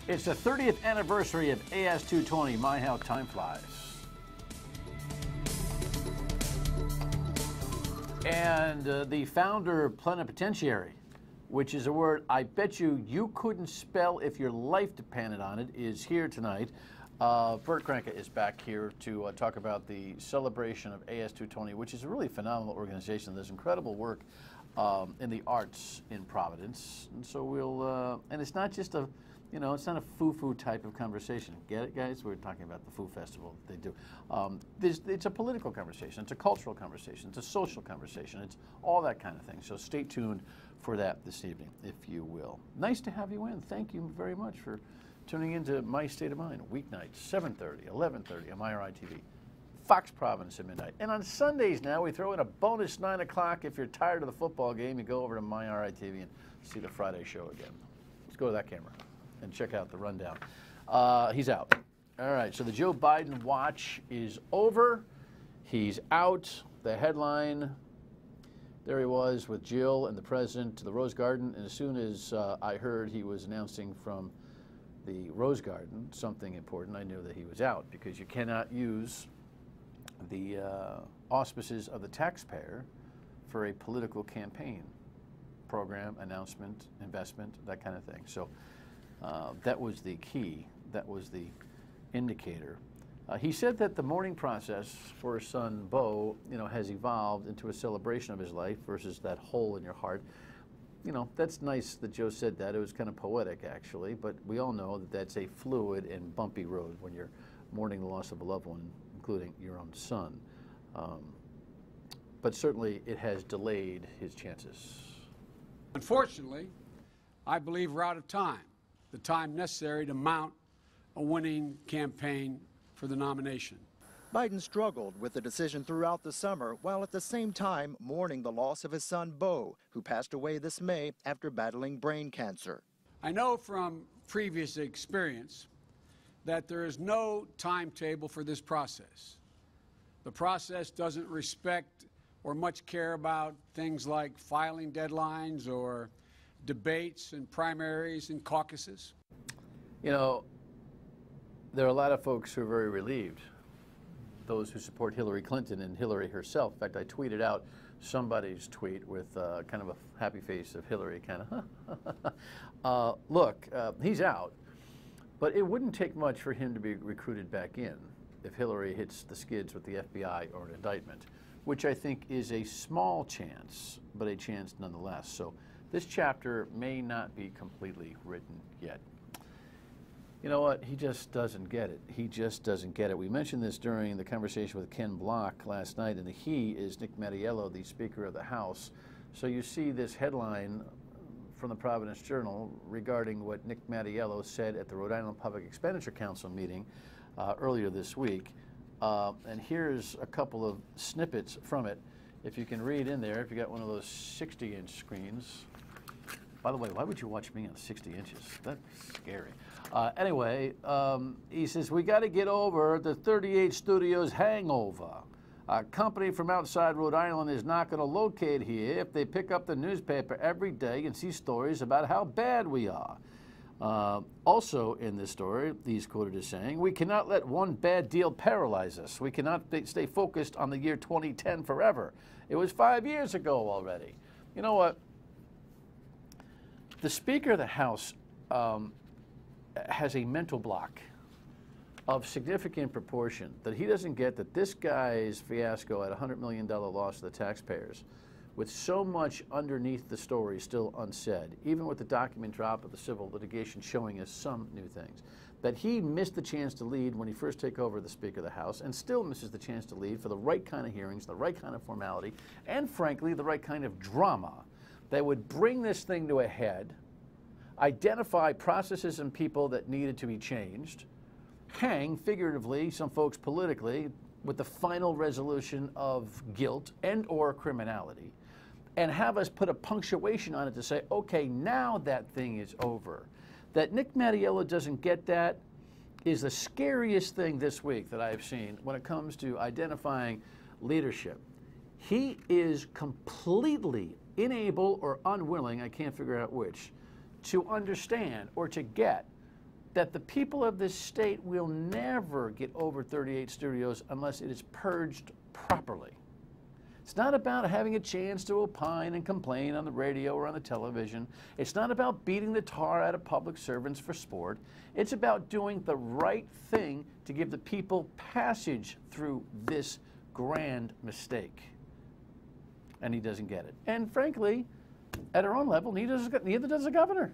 It's the 30th anniversary of AS220. My, how time flies. And the founder plenipotentiary, which is a word I bet you couldn't spell if your life depended on it, is here tonight. Bert Kranke is back here to talk about the celebration of AS220, which is a really phenomenal organization. There's incredible work in the arts in Providence. And so we'll, and it's not just a, you know, it's not a foo-foo type of conversation. Get it, guys? We're talking about the Foo Festival that they do. It's a political conversation. It's a cultural conversation. It's a social conversation. It's all that kind of thing. So stay tuned for that this evening, if you will. Nice to have you in. Thank you very much for tuning into My State of Mind, weeknights, 7:30, 11:30 on MyRI TV, Fox Providence at midnight. And on Sundays now, we throw in a bonus 9 o'clock. If you're tired of the football game, you go over to MyRI TV and see the Friday show again. Let's go to that camera and check out the rundown. He's out. All right, so the Joe Biden watch is over. He's out. The headline, there he was with Jill and the president to the Rose Garden. And as soon as I heard he was announcing from the Rose Garden something important, I knew that he was out, because you cannot use the auspices of the taxpayer for a political campaign program, announcement, investment, that kind of thing. So that was the key. That was the indicator. He said that the mourning process for his son, Bo, you know, has evolved into a celebration of his life versus that hole in your heart. You know, that's nice that Joe said that. It was kind of poetic, actually, but we all know that that's a fluid and bumpy road when you're mourning the loss of a loved one, including your own son. But certainly it has delayed his chances. Unfortunately, I believe we're out of time, the time necessary to mount a winning campaign for the nomination. Biden struggled with the decision throughout the summer, while at the same time mourning the loss of his son, Bo, who passed away this May after battling brain cancer. I know from previous experience that there is no timetable for this process. The process doesn't respect or much care about things like filing deadlines or debates and primaries and caucuses. You know, there are a lot of folks who are very relieved, those who support Hillary Clinton and Hillary herself. In fact, I tweeted out somebody's tweet with kind of a happy face of Hillary, kind of, look, he's out, but it wouldn't take much for him to be recruited back in if Hillary hits the skids with the FBI or an indictment, which I think is a small chance, but a chance nonetheless. So this chapter may not be completely written yet. You know what? He just doesn't get it. He just doesn't get it. We mentioned this during the conversation with Ken Block last night, and the he is Nick Mattiello, the Speaker of the House. So you see this headline from the Providence Journal regarding what Nick Mattiello said at the Rhode Island Public Expenditure Council meeting earlier this week. And here's a couple of snippets from it. If you can read in there, if you got one of those 60-inch screens. By the way, why would you watch me on 60 inches? That's scary. Anyway, he says, we got to get over the 38 Studios hangover. A company from outside Rhode Island is not going to locate here if they pick up the newspaper every day and see stories about how bad we are. Also in this story, he's quoted as saying, we cannot let one bad deal paralyze us. We cannot stay focused on the year 2010 forever. It was 5 years ago already. You know what? The Speaker of the House has a mental block of significant proportion that he doesn't get that this guy's fiasco at $100 million loss to the taxpayers, with so much underneath the story still unsaid, even with the document drop of the civil litigation showing us some new things, that he missed the chance to lead when he first took over the Speaker of the House, and still misses the chance to lead for the right kind of hearings, the right kind of formality, and frankly, the right kind of drama that would bring this thing to a head, identify processes and people that needed to be changed, hang, figuratively, some folks politically, with the final resolution of guilt and or criminality, and have us put a punctuation on it to say, okay, now that thing is over. That Nick Mattiello doesn't get that is the scariest thing this week that I've seen when it comes to identifying leadership. He is completely unable or unwilling, I can't figure out which, to understand or to get that the people of this state will never get over 38 studios unless it is purged properly. It's not about having a chance to opine and complain on the radio or on the television. It's not about beating the tar out of public servants for sport. It's about doing the right thing to give the people passage through this grand mistake. And he doesn't get it. And frankly, at our own level, neither does the governor.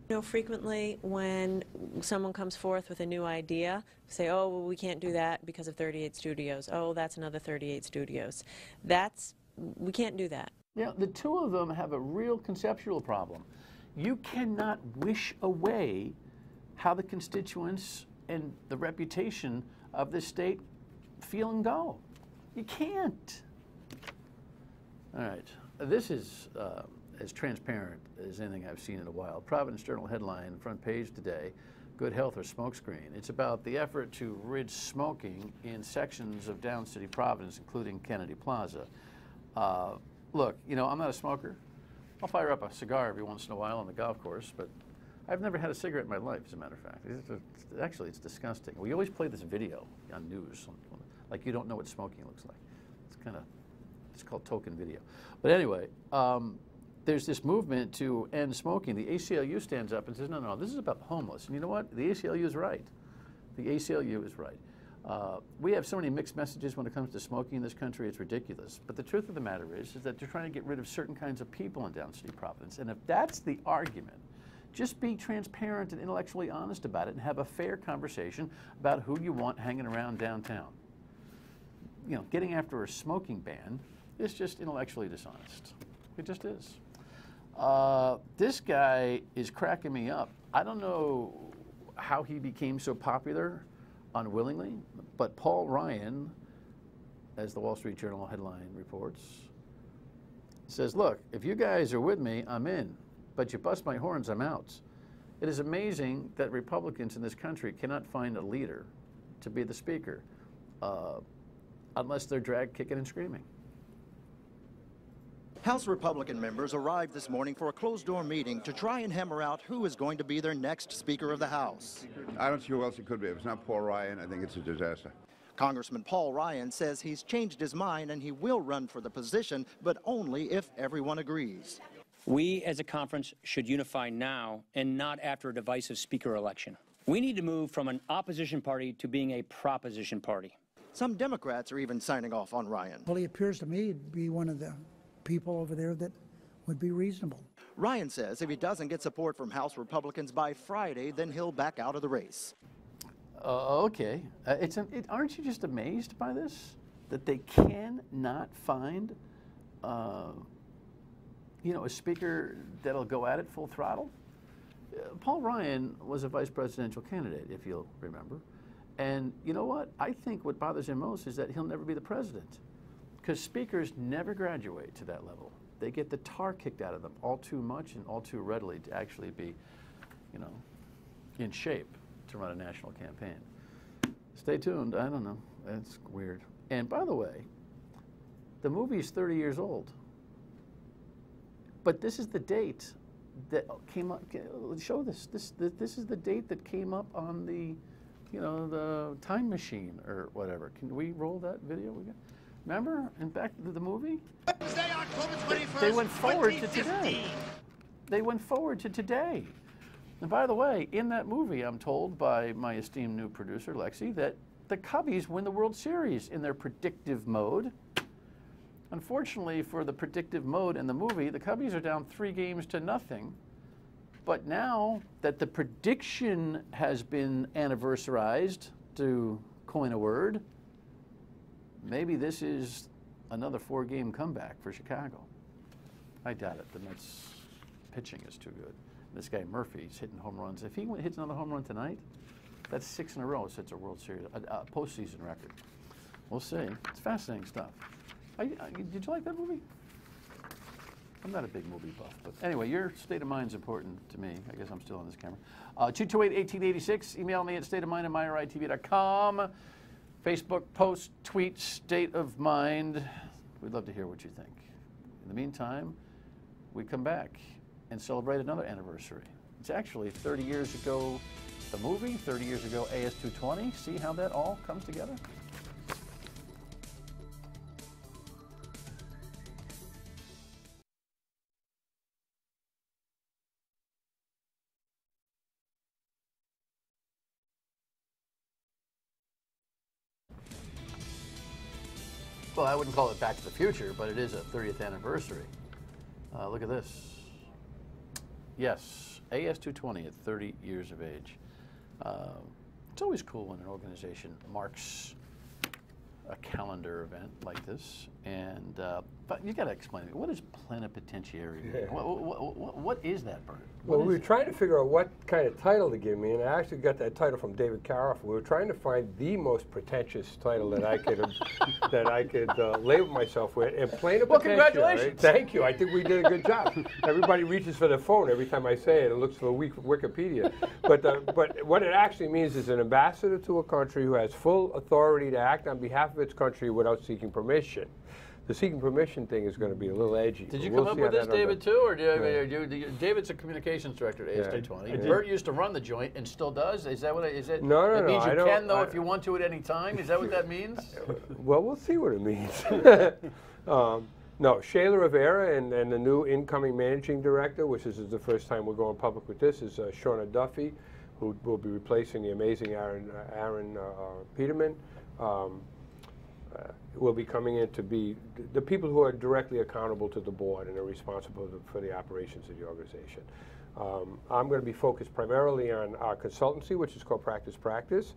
You know, frequently when someone comes forth with a new idea, say, oh, well, we can't do that because of 38 studios. Oh, that's another 38 studios. We can't do that. Yeah, the two of them have a real conceptual problem. You cannot wish away how the constituents and the reputation of this state feel and go. You can't. All right, this is as transparent as anything I've seen in a while. Providence Journal headline, front page today, Good Health or Smokescreen. It's about the effort to rid smoking in sections of down city Providence, including Kennedy Plaza. Look, you know, I'm not a smoker. I'll fire up a cigar every once in a while on the golf course, but I've never had a cigarette in my life, as a matter of fact. Actually, it's disgusting. We always play this video on news, like you don't know what smoking looks like. It's called token video. But anyway, there's this movement to end smoking. The ACLU stands up and says, no, no, this is about the homeless. And you know what? The ACLU is right. The ACLU is right. We have so many mixed messages when it comes to smoking in this country, it's ridiculous. But the truth of the matter is that they're trying to get rid of certain kinds of people in downstate Providence. And if that's the argument, just be transparent and intellectually honest about it and have a fair conversation about who you want hanging around downtown. You know, getting after a smoking ban is just intellectually dishonest. It just is. This guy is cracking me up. I don't know how he became so popular unwillingly, but Paul Ryan, as the Wall Street Journal headline reports, says, look, if you guys are with me, I'm in, but you bust my horns, I'm out. It is amazing that Republicans in this country cannot find a leader to be the speaker unless they're dragged kicking and screaming. House Republican members arrived this morning for a closed-door meeting to try and hammer out who is going to be their next Speaker of the House. I don't see who else it could be. If it's not Paul Ryan, I think it's a disaster. Congressman Paul Ryan says he's changed his mind and he will run for the position, but only if everyone agrees. We as a conference should unify now and not after a divisive speaker election. We need to move from an opposition party to being a proposition party. Some Democrats are even signing off on Ryan. Well, he appears to me to be one of the people over there that would be reasonable. Ryan says if he doesn't get support from House Republicans by Friday, then he'll back out of the race. Okay. Aren't you just amazed by this? That they cannot find, you know, a speaker that'll go at it full throttle? Paul Ryan was a vice presidential candidate, if you'll remember. And you know what? I think what bothers him most is that he'll never be the president. Because speakers never graduate to that level. They get the tar kicked out of them all too much and all too readily to actually be, you know, in shape to run a national campaign. Stay tuned. I don't know. It's weird. And by the way, the movie's 30 years old. But this is the date that came up. Show this. This is the date that came up on the, you know, the time machine or whatever. Can we roll that video we got? Remember, in fact, the movie? Wednesday, October 21st, they went forward to today. They went forward to today. And by the way, in that movie, I'm told by my esteemed new producer, Lexi, that the Cubbies win the World Series in their predictive mode. Unfortunately, for the predictive mode in the movie, the Cubbies are down 3-0. But now that the prediction has been anniversarized, to coin a word, maybe this is another 4-game comeback for Chicago. I doubt it. The Mets' pitching is too good. This guy Murphy's hitting home runs. If he hits another home run tonight, that's 6 in a row. Sets a World Series, a postseason record. We'll see. It's fascinating stuff. Did you like that movie? I'm not a big movie buff, but anyway, your state of mind's important to me. I guess I'm still on this camera. 228-1886. Email me at stateofmind@myritv.com. Facebook post, tweet, state of mind. We'd love to hear what you think. In the meantime, we come back and celebrate another anniversary. It's actually 30 years ago, the movie, 30 years ago, AS220. See how that all comes together? Well, I wouldn't call it Back to the Future, but it is a 30th anniversary. Look at this. Yes, AS220 at 30 years of age. It's always cool when an organization marks a calendar event like this. And but you got to explain it. What is plenipotentiary mean? Yeah. What is that, Bert? Well, we were trying to figure out what kind of title to give me, and I actually got that title from David Caroff. We were trying to find the most pretentious title that I could label myself with, and plenipotentiary. Well, congratulations! Thank you. I think we did a good job. Everybody reaches for their phone every time I say it and looks for Wikipedia. But what it actually means is an ambassador to a country who has full authority to act on behalf of its country without seeking permission. The seeking permission thing is going to be a little edgy. Did you come up with this, David, too? Or David's a communications director at AS220. Bert used to run the joint and still does. Is that what it is? No. It means you can, though, if you want to at any time? Is that what that means? Well, we'll see what it means. No, Shayla Rivera and the new incoming managing director, which is the first time we're going public with this, is Shauna Duffy, who will be replacing the amazing Aaron Peterman. Will be coming in to be the people who are directly accountable to the board and are responsible for the operations of the organization. I'm going to be focused primarily on our consultancy, which is called Practice,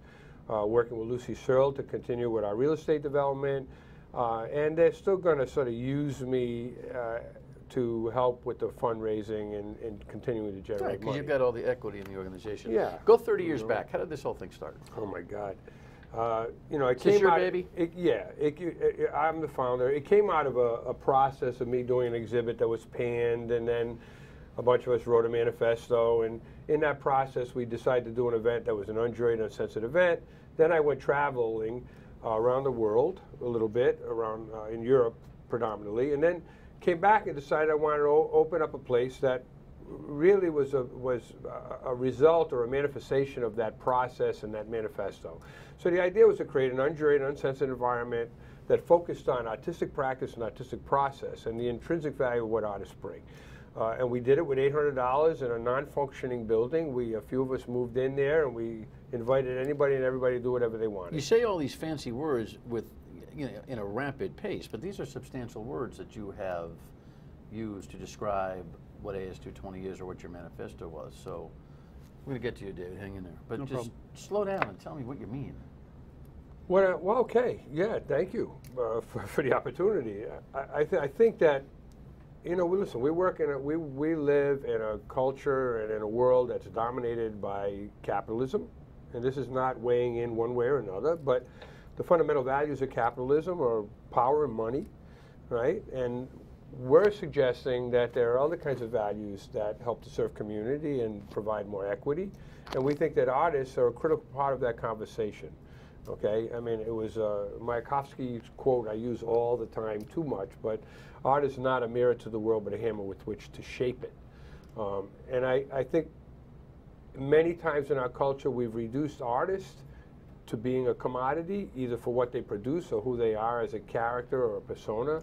working with Lucy Searle to continue with our real estate development, and they're still going to sort of use me to help with the fundraising and continuing to generate money. Because you've got all the equity in the organization. Yeah. Go 30 years back. How did this whole thing start? Oh my God. It Is came this your out, baby? I'm the founder. It came out of a process of me doing an exhibit that was panned, and then a bunch of us wrote a manifesto, and in that process we decided to do an event that was an unjuried, uncensored event. Then I went traveling around the world a little bit, around in Europe predominantly, and then came back and decided I wanted to open up a place that really was a result or a manifestation of that process and that manifesto. So the idea was to create an unjuried, uncensored environment that focused on artistic practice and artistic process and the intrinsic value of what artists bring. And we did it with $800 in a non-functioning building. A few of us moved in there, and we invited anybody and everybody to do whatever they wanted. You say all these fancy words with, in a rapid pace, but these are substantial words that you have used to describe what AS220 is or what your manifesto was. So I'm going to get to you, David. Hang in there. But just slow down and tell me what you mean. Well, okay. Yeah, thank you for the opportunity. I think that, listen, we live in a culture and in a world that's dominated by capitalism. And this is not weighing in one way or another, but the fundamental values of capitalism are power and money, right? And we're suggesting that there are other kinds of values that help to serve community and provide more equity. And we think that artists are a critical part of that conversation. Okay, I mean, it was Mayakovsky's quote I use all the time, too much, but art is not a mirror to the world, but a hammer with which to shape it. And I think many times in our culture we've reduced artists to being a commodity, either for what they produce or who they are as a character or a persona,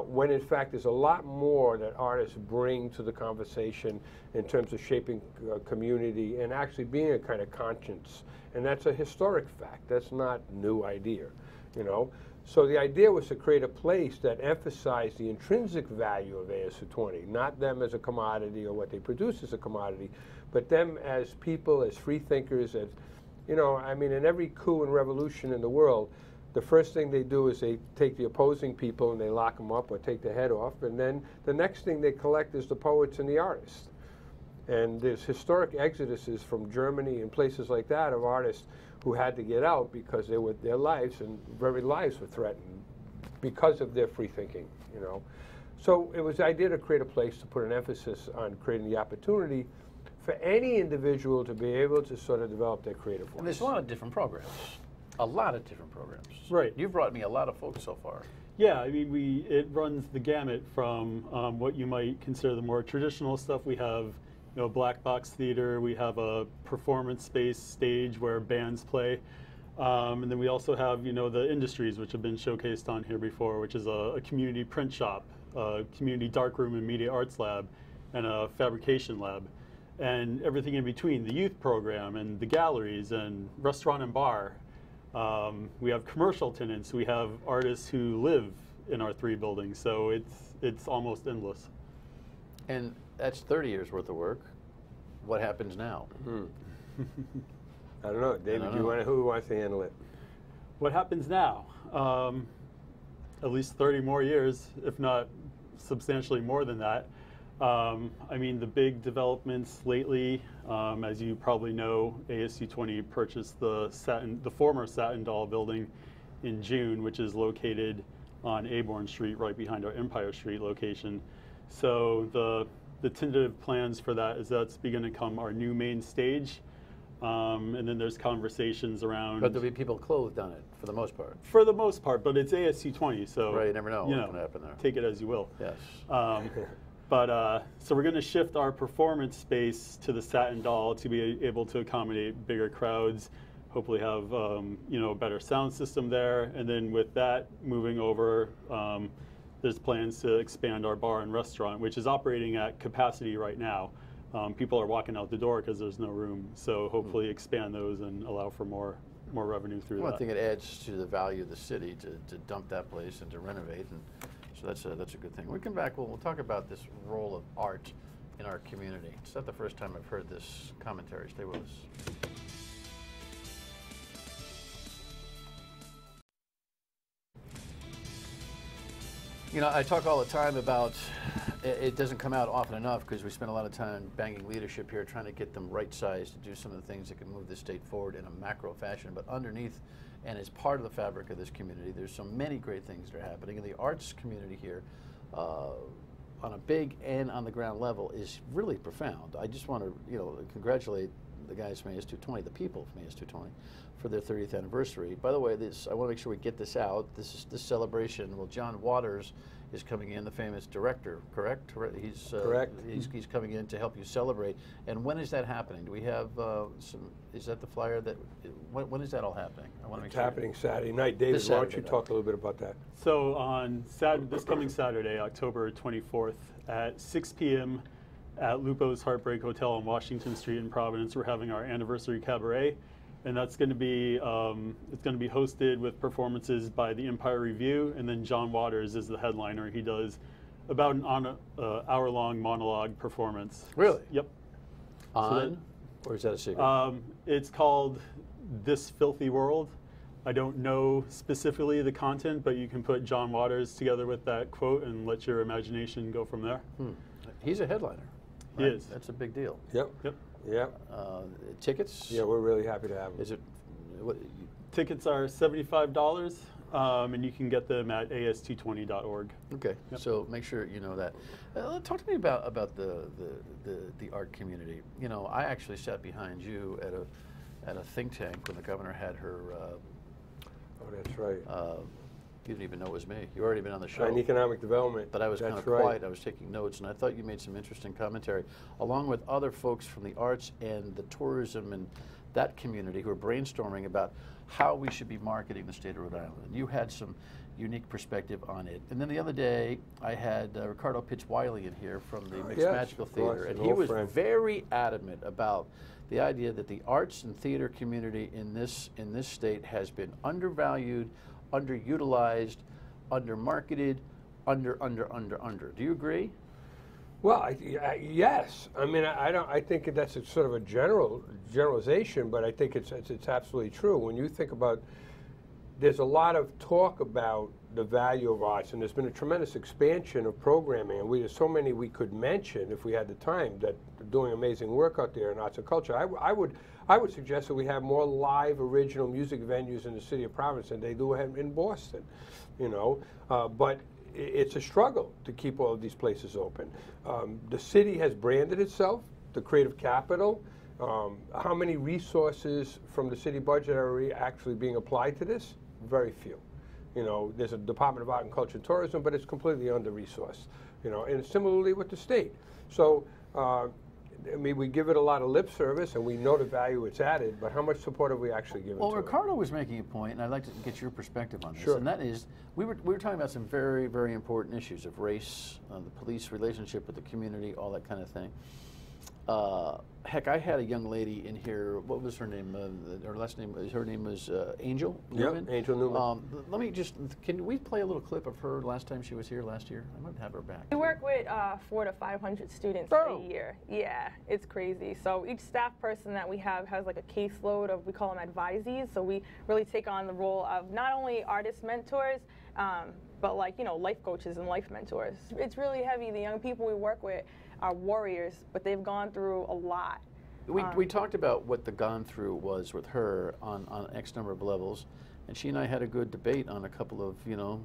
when in fact there's a lot more that artists bring to the conversation in terms of shaping community and actually being a kind of conscience. And that's a historic fact. That's not a new idea, So the idea was to create a place that emphasized the intrinsic value of AS220, not them as a commodity or what they produce as a commodity, but them as people, as free thinkers, as, I mean, in every coup and revolution in the world, the first thing they do is they take the opposing people and they lock them up or take their head off, and then the next thing they collect is the poets and the artists. And there's historic exoduses from Germany and places like that of artists who had to get out because their lives and very lives were threatened because of their free thinking, So it was the idea to create a place to put an emphasis on creating the opportunity for any individual to be able to sort of develop their creative voice. And there's a lot of different programs. A lot of different programs. Right. You've brought me a lot of folks so far. Yeah, I mean, it runs the gamut from what you might consider the more traditional stuff. We have, black box theater. We have a performance space stage where bands play. And then we also have, the industries, which have been showcased on here before, which is a community print shop, a community darkroom and media arts lab, and a fabrication lab. And everything in between, the youth program and the galleries and restaurant and bar. We have commercial tenants. We have artists who live in our 3 buildings. So it's almost endless. And that's 30 years worth of work. What happens now? I don't know, David. Who wants to handle it? What happens now? At least 30 more years, if not substantially more than that. I mean, the big developments lately, as you probably know, AS220 purchased the former Satin Doll building in June, which is located on Aborn Street, right behind our Empire Street location. So the tentative plans for that is that's going to become our new main stage. And then there's conversations around. But there'll be people clothed on it for the most part. For the most part, but it's AS220, so right, you never know what's going to happen there. Take it as you will. Yes. So we're going to shift our performance space to the Satin Doll to be able to accommodate bigger crowds. Hopefully have a better sound system there, and then with that moving over, there's plans to expand our bar and restaurant, which is operating at capacity right now. People are walking out the door because there's no room. So hopefully expand those and allow for more revenue through that. I think it adds to the value of the city to dump that place and to renovate, and so that's a good thing. When we come back, we'll talk about this role of art in our community. It's not the first time I've heard this commentary. Stay with us. I talk all the time about it doesn't come out often enough because we spend a lot of time banging leadership here trying to get them right-sized to do some of the things that can move the state forward in a macro fashion. But underneath and as part of the fabric of this community, there's so many great things that are happening. And the arts community here, on a big and on the ground level, is really profound. I just want to congratulate the guys from AS220, the people from AS220, for their 30th anniversary. By the way, I want to make sure we get this out. This celebration. Well, John Waters is coming in, the famous director, correct? He's correct. He's coming in to help you celebrate. And when is that happening? Do we have is that the flyer that? When is that all happening? I want to make it's sure. happening Saturday night. David, why don't you talk a little bit about that? So on this coming Saturday, October 24th at 6 p.m. at Lupo's Heartbreak Hotel on Washington Street in Providence, we're having our anniversary cabaret. And that's going to be hosted with performances by the Empire Review, and then John Waters is the headliner. He does about an hour-long monologue performance. Really? Yep. Or is that a secret? It's called This Filthy World. I don't know specifically the content, but you can put John Waters together with that quote and let your imagination go from there. He's a headliner. Right? He is. That's a big deal. Yep. Yep. Yeah. Tickets? Yeah, we're really happy to have them. Is it? Tickets are $75, and you can get them at as220.org. Okay. Yep. So make sure you know that. Talk to me about the art community. I actually sat behind you at a think tank when the governor had her. Oh, that's right. You didn't even know it was me. You already been on the show. And economic development. But I was kind of quiet. I was taking notes, and I thought you made some interesting commentary, along with other folks from the arts and the tourism and that community who are brainstorming about how we should be marketing the state of Rhode Island. And you had some unique perspective on it. And then the other day, I had Ricardo Pitch-Wiley in here from the Mixed Magical Theater, and he was very adamant about the idea that the arts and theater community in this state has been undervalued, underutilized, undermarketed, under. Do you agree? Well, yes. I mean, I think that's a sort of a generalization, but I think it's absolutely true. When you think about, there's a lot of talk about the value of arts, and there's been a tremendous expansion of programming, and there's so many we could mention if we had the time that are doing amazing work out there in arts and culture. I would suggest that we have more live, original music venues in the city of Providence than they do in Boston, but it's a struggle to keep all of these places open. The city has branded itself, the creative capital. How many resources from the city budget are actually being applied to this? Very few. You know, there's a Department of Art and Culture and Tourism, but it's completely under-resourced. You know, and similarly with the state. So, I mean, we give it a lot of lip service, and we know the value it's added, but how much support have we actually given to it? Well, Ricardo was making a point, and I'd like to get your perspective on this, Sure. and that is, we were talking about some very, very important issues of race, the police relationship with the community, all that kind of thing. Heck, I had a young lady in here. What was her name? Her last name. Her name was Angel Newman. Yep, Angel Newman. Let me just. Can we play a little clip of her last time she was here last year? I might have her back. We work with 400 to 500 students a year. Yeah, it's crazy. So each staff person that we have has like a caseload of, we call them advisees. So we really take on the role of not only artist mentors, but like, you know, life coaches and life mentors. It's really heavy. The young people we work with are warriors, but they've gone through a lot. We talked about what the gone through was with her on X number of levels, and she and I had a good debate on a couple of, you know,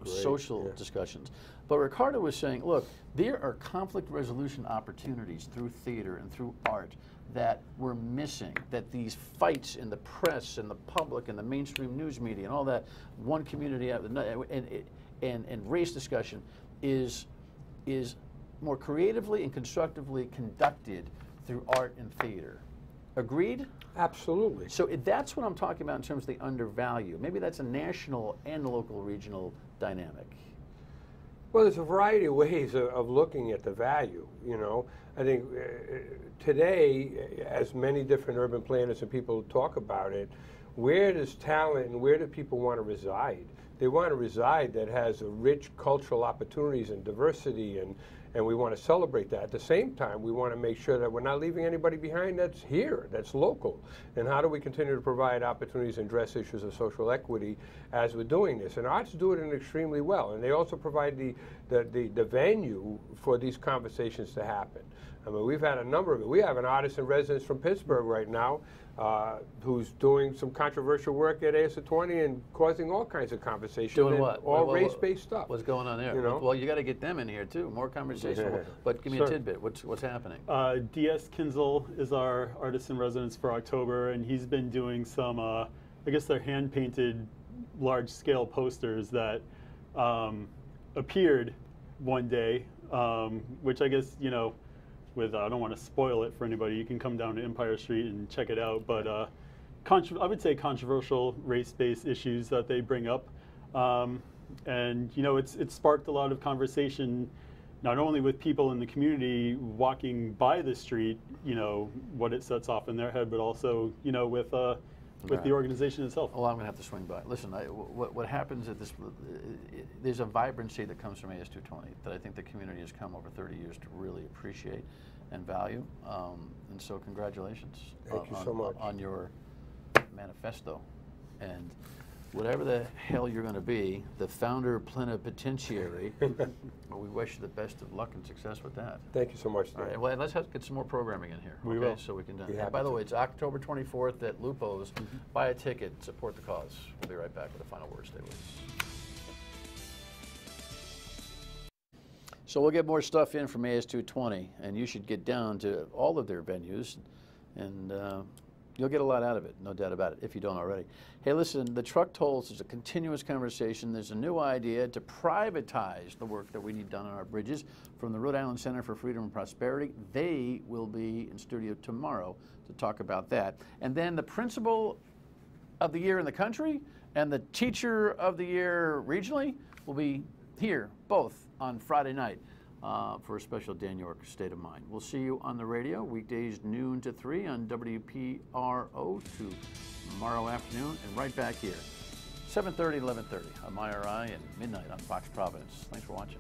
social discussions. But Ricardo was saying, look, there are conflict resolution opportunities through theater and through art that we're missing, that these fights in the press and the public and the mainstream news media and all that, one community out and race discussion is more creatively and constructively conducted through art and theater. Agreed? Absolutely. So that's what I'm talking about in terms of the undervalue. Maybe that's a national and local regional dynamic. Well, there's a variety of ways of looking at the value, you know. I think today, as many different urban planners and people talk about it, where does talent and where do people want to reside? They want to reside that has a rich cultural opportunities and diversity, and we want to celebrate that. At the same time, we want to make sure that we're not leaving anybody behind that's here, that's local. And how do we continue to provide opportunities and address issues of social equity as we're doing this? And arts do it extremely well, and they also provide the venue for these conversations to happen. I mean, we've had a number of it. We have an artist in residence from Pittsburgh right now who's doing some controversial work at AS220 and causing all kinds of conversation. Doing what? All race-based stuff. What's going on there? You know? Well, you got to get them in here too. More conversation. But give me a tidbit. What's happening? DS Kinzel is our artist in residence for October, and he's been doing some, I guess they're hand-painted large-scale posters that appeared one day, which I guess, you know, with, I don't want to spoil it for anybody, you can come down to Empire Street and check it out, but I would say controversial race-based issues that they bring up. And, you know, it's sparked a lot of conversation, not only with people in the community walking by the street, you know, what it sets off in their head, but also, you know, with the organization itself. Well, I'm going to have to swing by. Listen, what happens at this, there's a vibrancy that comes from AS220 that I think the community has come over 30 years to really appreciate and value. And so congratulations. Thank you so much. On your manifesto. And whatever the hell you're going to be, the founder plenipotentiary, we wish you the best of luck and success with that. Thank you so much, Dan. All right, well, let's get some more programming in here. We will. So we can do Be it. happy By the to. way, it's October 24th at Lupo's. Buy a ticket, support the cause. We'll be right back with the final word. Stay with us. So we'll get more stuff in from AS220, and you should get down to all of their venues, and you'll get a lot out of it, no doubt about it, if you don't already. Hey, listen, the truck tolls is a continuous conversation. There's a new idea to privatize the work that we need done on our bridges from the Rhode Island Center for Freedom and Prosperity. They will be in studio tomorrow to talk about that. And then the Principal of the Year in the country and the Teacher of the Year regionally will be here, both on Friday night for a special Dan Yorke State of Mind. We'll see you on the radio, weekdays noon to 3 on WPRO tomorrow afternoon, and right back here, 7:30, 11:30 on MyRI and midnight on Fox Providence. Thanks for watching.